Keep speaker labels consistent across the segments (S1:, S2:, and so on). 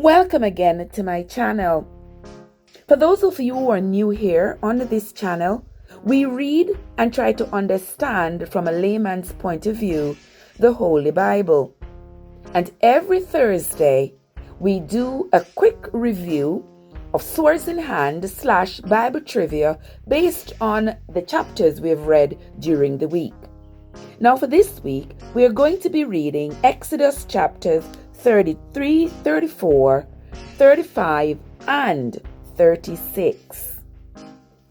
S1: Welcome again to my channel. For those of you who are new here on this channel, we read and try to understand from a layman's point of view the Holy Bible. And every Thursday, we do a quick review of Source in Hand / Bible trivia based on the chapters we have read during the week. Now for this week, we are going to be reading Exodus chapters 33, 34, 35, and 36.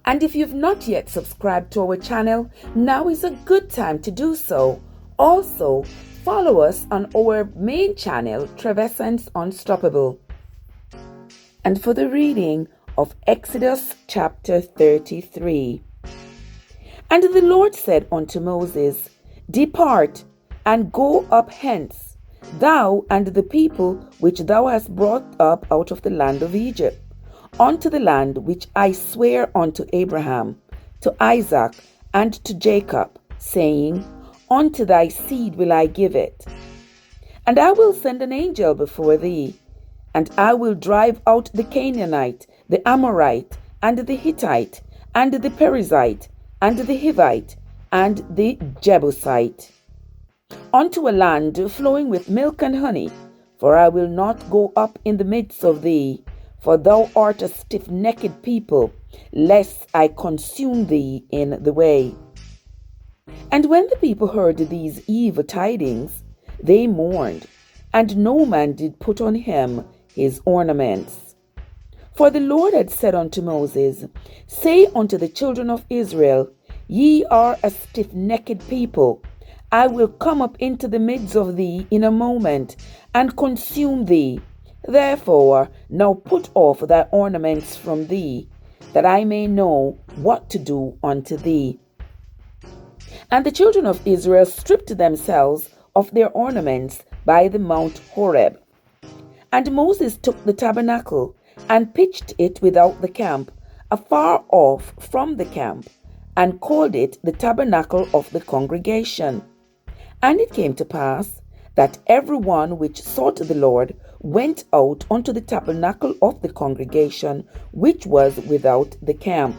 S1: And if you've not yet subscribed to our channel, now is a good time to do so. Also, follow us on our main channel, Treversance Unstoppable. And for the reading of Exodus chapter 33. And the Lord said unto Moses, Depart, and go up hence, thou and the people which thou hast brought up out of the land of Egypt, unto the land which I swear unto Abraham, to Isaac, and to Jacob, saying, Unto thy seed will I give it. And I will send an angel before thee, and I will drive out the Canaanite, the Amorite, and the Hittite, and the Perizzite, and the Hivite, and the Jebusite, unto a land flowing with milk and honey. For I will not go up in the midst of thee, for thou art a stiff-necked people, lest I consume thee in the way. And when the people heard these evil tidings, they mourned, and no man did put on him his ornaments. For the Lord had said unto Moses, Say unto the children of Israel, Ye are a stiff-necked people. I will come up into the midst of thee in a moment, and consume thee. Therefore now put off thy ornaments from thee, that I may know what to do unto thee. And the children of Israel stripped themselves of their ornaments by the Mount Horeb. And Moses took the tabernacle, and pitched it without the camp, afar off from the camp, and called it the tabernacle of the congregation. And it came to pass that every one which sought the Lord went out unto the tabernacle of the congregation, which was without the camp.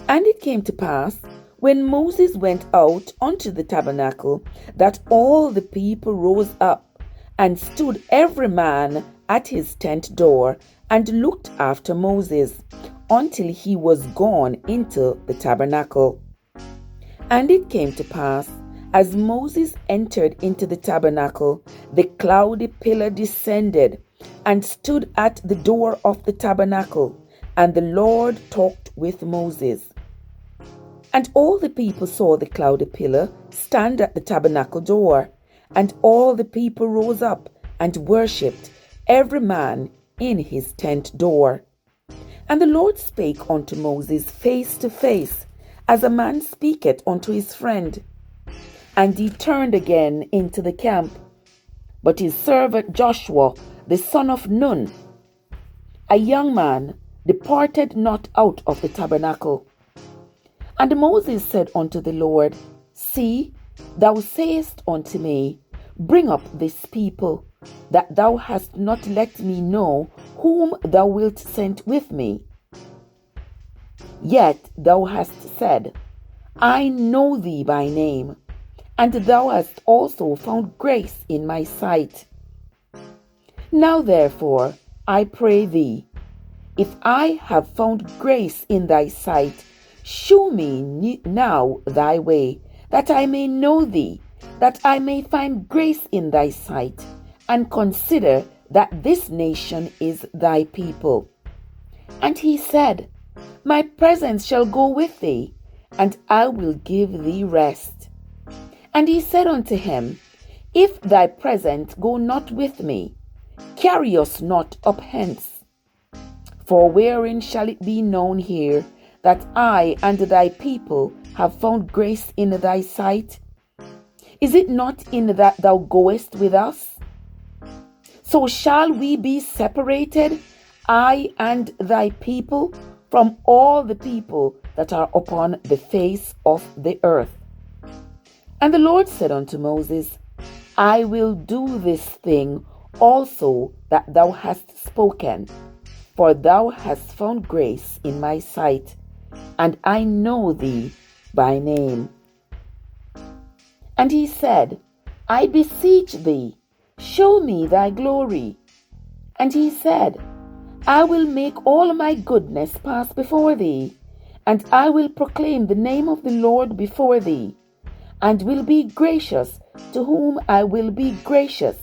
S1: And it came to pass, when Moses went out unto the tabernacle, that all the people rose up, and stood every man at his tent door, and looked after Moses, until he was gone into the tabernacle. And it came to pass, as Moses entered into the tabernacle, the cloudy pillar descended, and stood at the door of the tabernacle, and the Lord talked with Moses. And all the people saw the cloudy pillar stand at the tabernacle door, and all the people rose up and worshipped, every man in his tent door. And the Lord spake unto Moses face to face, as a man speaketh unto his friend. And he turned again into the camp. But his servant Joshua, the son of Nun, a young man, departed not out of the tabernacle. And Moses said unto the Lord, See, thou sayest unto me, Bring up this people, that thou hast not let me know whom thou wilt send with me. Yet thou hast said, I know thee by name, and thou hast also found grace in my sight. Now therefore, I pray thee, if I have found grace in thy sight, shew me now thy way, that I may know thee, that I may find grace in thy sight, and consider that this nation is thy people. And he said, My presence shall go with thee, and I will give thee rest. And he said unto him, If thy presence go not with me, carry us not up hence. For wherein shall it be known here that I and thy people have found grace in thy sight? Is it not in that thou goest with us? So shall we be separated, I and thy people, from all the people that are upon the face of the earth. And the Lord said unto Moses, I will do this thing also that thou hast spoken, for thou hast found grace in my sight, and I know thee by name. And he said, I beseech thee, show me thy glory. And he said, I will make all my goodness pass before thee, and I will proclaim the name of the Lord before thee, and will be gracious to whom I will be gracious,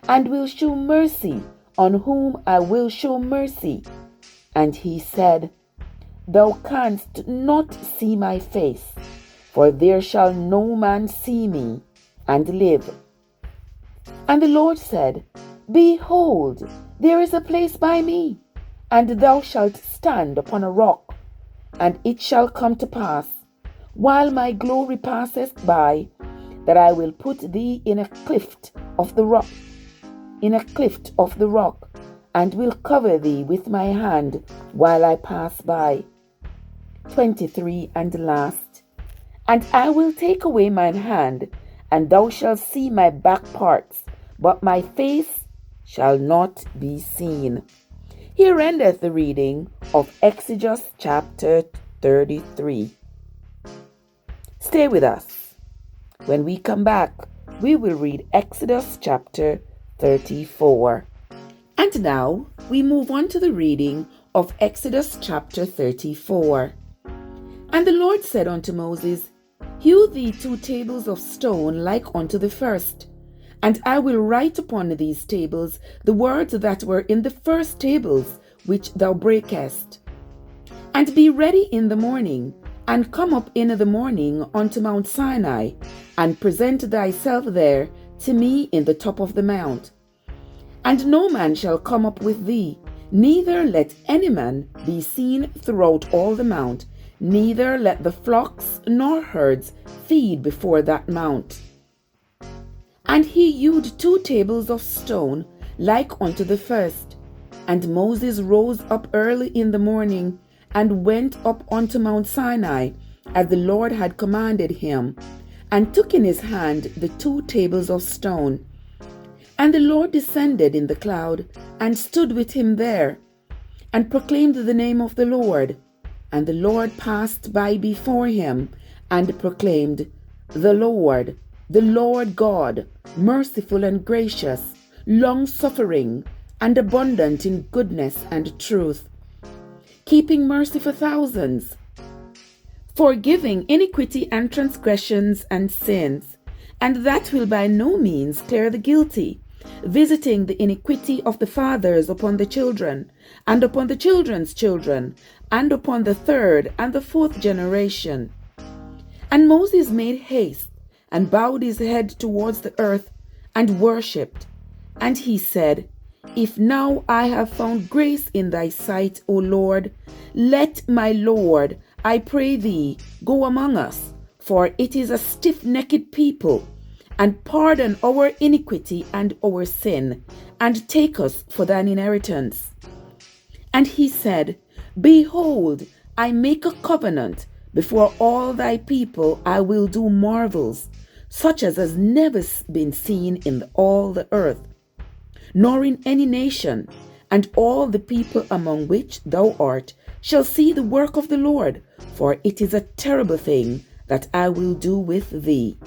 S1: and will show mercy on whom I will show mercy. And he said, Thou canst not see my face, for there shall no man see me and live. And the Lord said, Behold, there is a place by me, and thou shalt stand upon a rock. And it shall come to pass, while my glory passeth by, that I will put thee in a cleft of the rock, and will cover thee with my hand while I pass by. 23 and last. And I will take away mine hand, and thou shalt see my back parts, but my face shall not be seen. Here endeth the reading of Exodus chapter 33. Stay with us. When we come back, we will read Exodus chapter 34. And now we move on to the reading of Exodus chapter 34. And the Lord said unto Moses, Hew thee 2 tables of stone like unto the first, and I will write upon these tables the words that were in the first tables which thou breakest. And be ready in the morning, and come up in the morning unto Mount Sinai, and present thyself there to me in the top of the mount. And no man shall come up with thee, neither let any man be seen throughout all the mount, neither let the flocks nor herds feed before that mount. And he hewed 2 tables of stone like unto the first. And Moses rose up early in the morning, and went up unto Mount Sinai, as the Lord had commanded him, and took in his hand the 2 tables of stone. And the Lord descended in the cloud, and stood with him there, and proclaimed the name of the Lord. And the Lord passed by before him, and proclaimed, The Lord God, merciful and gracious, long-suffering, and abundant in goodness and truth, keeping mercy for thousands, forgiving iniquity and transgressions and sins, and that will by no means clear the guilty, visiting the iniquity of the fathers upon the children, and upon the children's children, and upon the 3rd and the 4th generation. And Moses made haste, and bowed his head towards the earth, and worshipped. And he said, If now I have found grace in thy sight, O Lord, let my Lord, I pray thee, go among us, for it is a stiff-necked people, and pardon our iniquity and our sin, and take us for thine inheritance. And he said, Behold, I make a covenant before all thy people. I will do marvels, such as has never been seen in all the earth, nor in any nation, and all the people among which thou art shall see the work of the Lord, for it is a terrible thing that I will do with thee.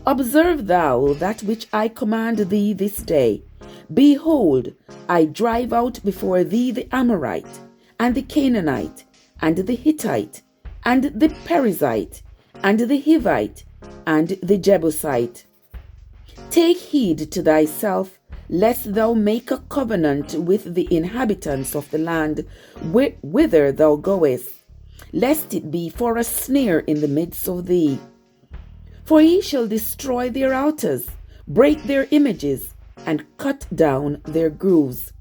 S1: Observe thou that which I command thee this day. Behold, I drive out before thee the Amorite, and the Canaanite, and the Hittite, and the Perizzite, and the Hivite, and the Jebusite. Take heed to thyself, lest thou make a covenant with the inhabitants of the land whither thou goest, lest it be for a snare in the midst of thee. For he shall destroy their altars, break their images, and cut down their groves.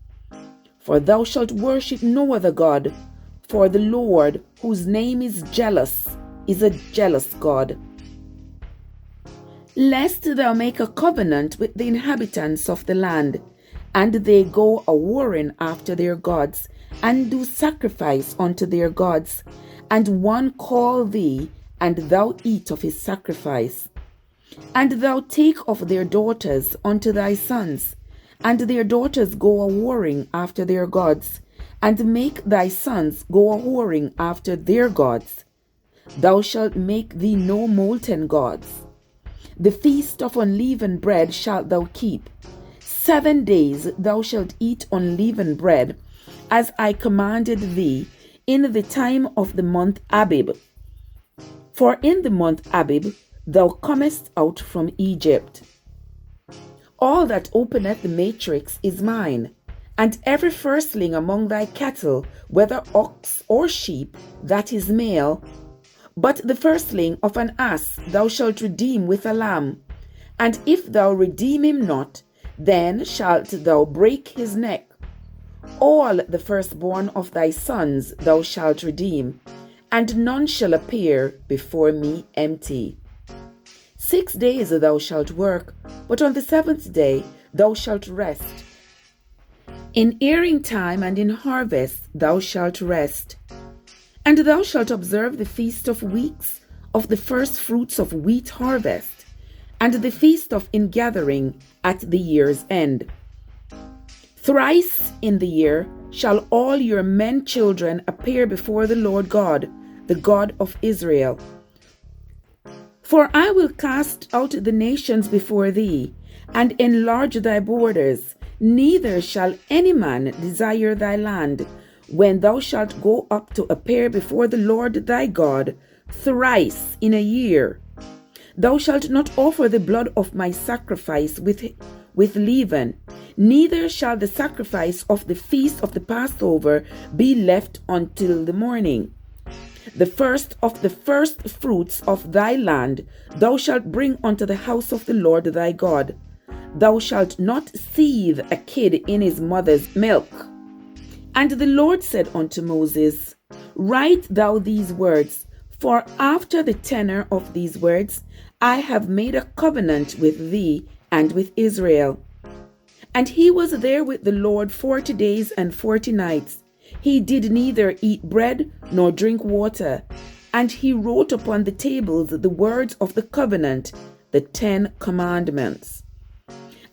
S1: For thou shalt worship no other God, for the Lord, whose name is jealous, is a jealous God. Lest thou make a covenant with the inhabitants of the land, and they go a-warring after their gods, and do sacrifice unto their gods, and one call thee, and thou eat of his sacrifice. And thou take of their daughters unto thy sons, and their daughters go a whoring after their gods, and make thy sons go a whoring after their gods. Thou shalt make thee no molten gods. The feast of unleavened bread shalt thou keep. 7 days thou shalt eat unleavened bread, as I commanded thee, in the time of the month Abib. For in the month Abib thou comest out from Egypt. All that openeth the matrix is mine, and every firstling among thy cattle, whether ox or sheep, that is male. But the firstling of an ass thou shalt redeem with a lamb. And if thou redeem him not, then shalt thou break his neck. All the firstborn of thy sons thou shalt redeem, and none shall appear before me empty. 6 days thou shalt work, but on the 7th day thou shalt rest. In earing time and in harvest thou shalt rest. And thou shalt observe the feast of weeks, of the first fruits of wheat harvest, and the feast of ingathering at the year's end. Thrice in the year shall all your men children appear before the Lord God, the God of Israel. For I will cast out the nations before thee, and enlarge thy borders, neither shall any man desire thy land, when thou shalt go up to appear before the Lord thy God thrice in a year. Thou shalt not offer the blood of my sacrifice with leaven, neither shall the sacrifice of the feast of the Passover be left until the morning. The first of the first fruits of thy land thou shalt bring unto the house of the Lord thy God. Thou shalt not seethe a kid in his mother's milk. And the Lord said unto Moses, Write thou these words, for after the tenor of these words I have made a covenant with thee and with Israel. And he was there with the Lord 40 days and 40 nights. He did neither eat bread nor drink water. And he wrote upon the tables the words of the covenant, the 10 commandments.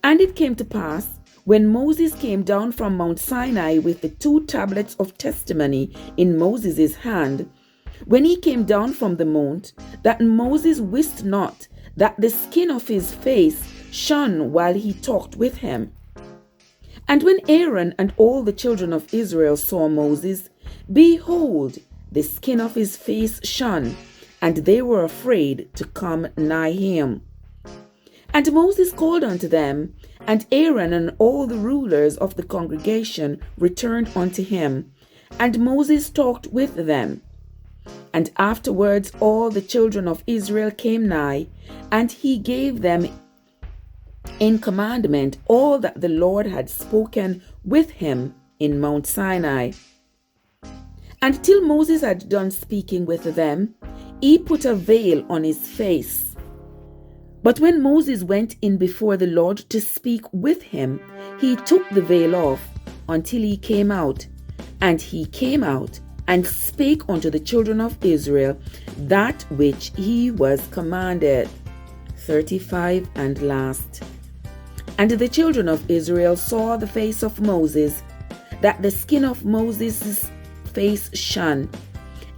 S1: And it came to pass, when Moses came down from Mount Sinai with the 2 tablets of testimony in Moses' hand, when he came down from the mount, that Moses wist not that the skin of his face shone while he talked with him. And when Aaron and all the children of Israel saw Moses, behold, the skin of his face shone, and they were afraid to come nigh him. And Moses called unto them, and Aaron and all the rulers of the congregation returned unto him, and Moses talked with them. And afterwards all the children of Israel came nigh, and he gave them in commandment all that the Lord had spoken with him in Mount Sinai. And till Moses had done speaking with them, he put a veil on his face. But when Moses went in before the Lord to speak with him, he took the veil off until he came out. And he came out and spake unto the children of Israel that which he was commanded. 35 and last. And the children of Israel saw the face of Moses, that the skin of Moses' face shone.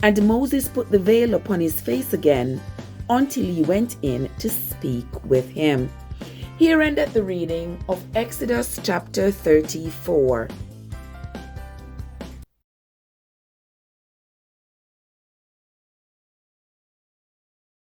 S1: And Moses put the veil upon his face again, until he went in to speak with him. Here endeth the reading of Exodus chapter 34.